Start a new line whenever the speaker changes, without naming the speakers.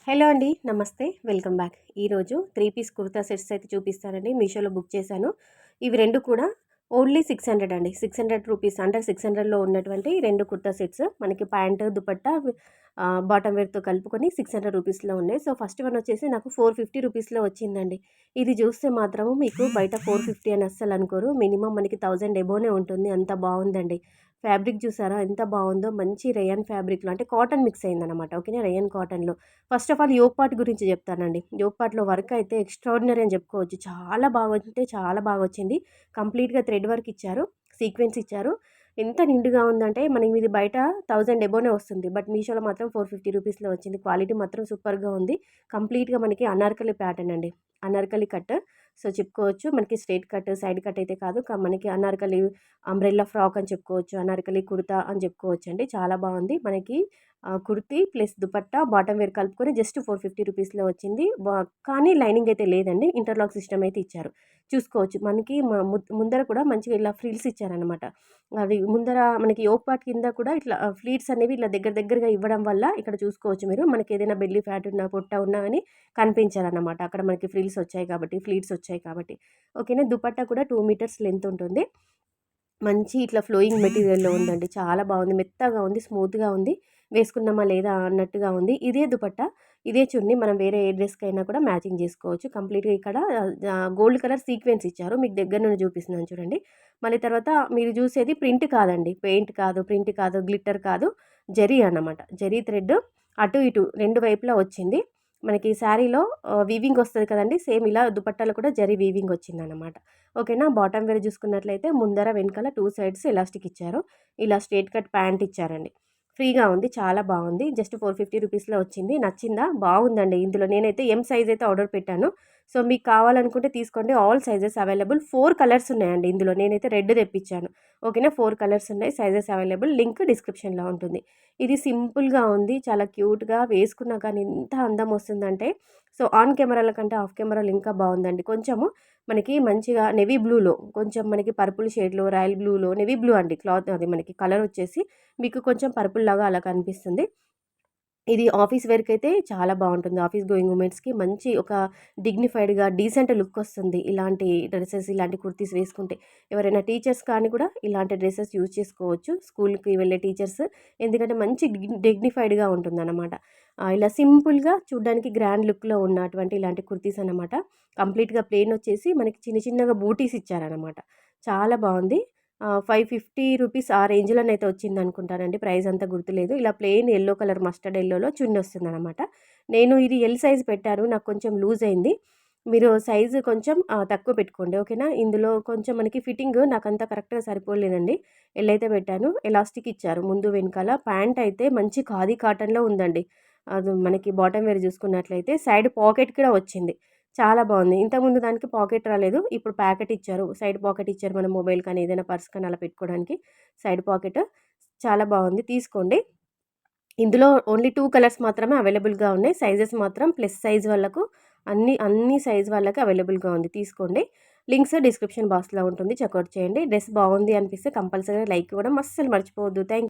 Hello అండి, నమస్తే, welcome back. ఈరోజు 3 పీస్ కుర్తా సెట్స్ అయితే చూపిస్తానండి. మీషోలో బుక్ చేశాను. ఇవి రెండు కూడా ఓన్లీ 600 అండి. 600 రూపీస్, అండర్ 600లో ఉన్నటువంటి రెండు కుర్తా సెట్స్ మనకి ప్యాంటు దుపట్టా బాటమ్ వేర్తో కలుపుకొని 600 రూపీస్లో ఉన్నాయి. సో ఫస్ట్ వన్ వచ్చేసి నాకు 450 రూపీస్లో వచ్చిందండి. ఇది చూస్తే మాత్రము మీకు బయట 450 అని అస్సలు అనుకోరు. మినిమం మనకి 1000 ఎబోనే ఉంటుంది. అంత బాగుందండి. ఫ్యాబ్రిక్ చూసారా ఎంత బాగుందో, మంచి రేయన్ ఫ్యాబ్రిక్లో, అంటే కాటన్ మిక్స్ అయిందనమాట. ఓకేనా, రేయన్ కాటన్లో. First of all yoke part గురించి చెప్తానండి. యోగ్ పార్ట్‌లో వర్క్ అయితే ఎక్స్ట్రార్డినరీ అని చెప్పుకోవచ్చు. చాలా బాగా అంటే చాలా బాగా వచ్చింది. కంప్లీట్‌గా థ్రెడ్ వర్క్ ఇచ్చారు, సీక్వెన్స్ ఇచ్చారు. ఎంత నిండుగా ఉందంటే మనం ఇది బయట 1000 ఎబోనే వస్తుంది. బట్ మీషోలో మాత్రం 450 రూపీస్‌లో వచ్చింది. క్వాలిటీ మాత్రం సూపర్‌గా ఉంది. కంప్లీట్‌గా మనకి అనార్కలి ప్యాటర్న్ అండి. అనార్కలి కట్. సో చెప్పుకోవచ్చు మనకి స్ట్రెయిట్ కట్, సైడ్ కట్ అయితే కాదు. మనకి అనార్కలి అంబ్రెల్లా ఫ్రాక్ అని చెప్పుకోవచ్చు. అనార్కలి కుర్తా అని చెప్పుకోవచ్చండి. చాలా బాగుంది. మనకి kurti plus dupatta bottom wear కలుపుకొని జస్ట్ 450 రూపీస్లో వచ్చింది. కానీ లైనింగ్ అయితే లేదండి. ఇంటర్లాక్ సిస్టమ్ అయితే ఇచ్చారు. చూసుకోవచ్చు మనకి ముందర కూడా మంచిగా ఇలా ఫ్రిల్స్ ఇచ్చారనమాట. అది ముందర మనకి యోగ్ పార్ట్ కింద కూడా ఇట్లా ఫ్లీట్స్ అనేవి ఇలా దగ్గర దగ్గరగా ఇవ్వడం వల్ల ఇక్కడ చూసుకోవచ్చు మీరు. మనకి ఏదైనా బెల్లీ ఫ్యాట్ ఉన్నా, పొట్ట ఉన్నా కానీ కనిపించాలన్నమాట. అక్కడ మనకి ఫ్రిల్స్ వచ్చాయి కాబట్టి, ఫ్లీట్స్ వచ్చాయి కాబట్టి. ఓకేనా, దుపట్టా కూడా 2 మీటర్స్ లెంత్ ఉంటుంది. మంచి ఇట్లా ఫ్లోయింగ్ మెటీరియల్‌లో ఉందండి. చాలా బాగుంది. మెత్తగా ఉంది, స్మూత్‌గా ఉంది. వేసుకున్నామా లేదా అన్నట్టుగా ఉంది. ఇదే దుపట్టా, ఇదే చున్నీ మనం వేరే ఏ డ్రెస్‌కైనా కూడా మ్యాచింగ్ చేసుకోవచ్చు. కంప్లీట్‌గా ఇక్కడ గోల్డ్ కలర్ సీక్వెన్స్ ఇచ్చారు. మీకు దగ్గర నుండి చూపిస్తున్నాను చూడండి. మళ్ళీ తర్వాత మీరు చూసేది ప్రింట్ కాదండి. పెయింట్ కాదు, ప్రింట్ కాదు, గ్లిట్టర్ కాదు. జరీ అన్నమాట. జరీ థ్రెడ్ అటు ఇటు రెండు వైపులా వచ్చింది. మనకి శారీలో వీవింగ్ వస్తది కదండీ! సేమ్ ఇలా దుపట్టాలో కూడా జరీ వీవింగ్ వచ్చిందనమాట. ఓకేనా. బాటమ్ వేర్ చూసుకున్నట్లయితే ముందర వెనకాల 2 సైడ్స్ ఎలాస్టిక్ ఇచ్చారు. ఇలా స్ట్రెయిట్ కట్ ప్యాంట్ ఇచ్చారండి. ఫ్రీగా ఉంది. చాలా బాగుంది. జస్ట్ 450 రూపీస్‌లో వచ్చింది. నచ్చిందా? బాగుందండి. ఇందులో నేనైతే ఎం సైజ్ అయితే ఆర్డర్ పెట్టాను. సో మీకు కావాలనుకుంటే తీసుకోండి. All sizes available. 4 కలర్స్ ఉన్నాయండి ఇందులో. నేనైతే రెడ్ తెప్పించాను. ఓకేనా. 4 కలర్స్ ఉన్నాయి. Sizes available. లింక్ డిస్క్రిప్షన్‌లో ఉంటుంది. ఇది సింపుల్‌గా ఉంది. చాలా క్యూట్‌గా వేసుకున్నా కానీ ఎంత అందం వస్తుందంటే, సో ఆన్ కెమెరాల కంటే ఆఫ్ కెమెరాలో ఇంకా బాగుందండి. కొంచెము మనకి మంచిగా నెవీ బ్లూలో, కొంచెం మనకి పర్పుల్ షేడ్‌లో, రాయల్ బ్లూలో, నెవీ బ్లూ అండి క్లాత్ అది మనకి కలర్ వచ్చేసి మీకు కొంచెం పర్పుల్ లాగా అలా కనిపిస్తుంది. ఇది ఆఫీస్ వేర్‌కి అయితే చాలా బాగుంటుంది. ఆఫీస్ గోయింగ్ ఉమెన్స్‌కి మంచి ఒక డిగ్నిఫైడ్‌గా డీసెంట్ లుక్ వస్తుంది. ఇలాంటి డ్రెసెస్, ఇలాంటి కుర్తీస్ వేసుకుంటే. ఎవరైనా టీచర్స్ కానీ కూడా ఇలాంటి డ్రెసెస్ యూజ్ చేసుకోవచ్చు. స్కూల్‌కి వెళ్ళే టీచర్స్. ఎందుకంటే మంచి డిగ్నిఫైడ్‌గా ఉంటుందన్నమాట. ఇలా సింపుల్‌గా చూడ్డానికి గ్రాండ్ లుక్‌లో ఉన్నటువంటి ఇలాంటి కుర్తీస్ అన్నమాట. కంప్లీట్‌గా ప్లెయిన్ వచ్చేసి మనకి చిన్న చిన్నగా బూటీస్ ఇచ్చారనమాట. చాలా బాగుంది. 550 రూపీస్ ఆ రేంజ్‌లోనైతే వచ్చిందనుకుంటానండి. ప్రైస్ అంతా గుర్తులేదు. ఇలా ప్లెయిన్ యెల్లో కలర్ మస్టర్డ్ యెల్లోలో చున్నీ వస్తుందనమాట. నేను ఇది ఎల్ సైజ్ పెట్టాను. నాకు కొంచెం లూజ్ అయింది. మీరు సైజు కొంచెం తక్కువ పెట్టుకోండి. ఓకేనా. ఇందులో కొంచెం మనకి ఫిట్టింగ్ నాకంత కరెక్ట్‌గా సరిపోలేదండి. ఎల్ అయితే పెట్టాను. ఎలాస్టిక్ ఇచ్చారు ముందు వెనకాల. ప్యాంట్ అయితే మంచి ఖాదీ కాటన్‌లో ఉందండి. అది మనకి బాటమ్ వేర్ చూసుకున్నట్లయితే సైడ్ పాకెట్ కూడా వచ్చింది. చాలా బాగుంది. ఇంతకుముందు దానికి పాకెట్ రాలేదు. ఇప్పుడు ప్యాకెట్ ఇచ్చారు. సైడ్ పాకెట్ ఇచ్చారు. మన మొబైల్ కానీ ఏదైనా పర్స్ కానీ అలా పెట్టుకోవడానికి సైడ్ పాకెట్. చాలా బాగుంది. తీసుకోండి. ఇందులో ఓన్లీ 2 కలర్స్ మాత్రమే అవైలబుల్‌గా ఉన్నాయి. సైజెస్ మాత్రం ప్లస్ సైజ్ వాళ్ళకు అన్ని సైజ్ వాళ్ళకి అవైలబుల్‌గా ఉంది. తీసుకోండి. లింక్స్ డిస్క్రిప్షన్ బాక్స్‌లో ఉంటుంది. చెక్‌ఔట్ చేయండి. డ్రెస్ బాగుంది అనిపిస్తే కంపల్సరీగా లైక్ ఇవ్వడం అస్సలు మర్చిపోవద్దు. థాంక్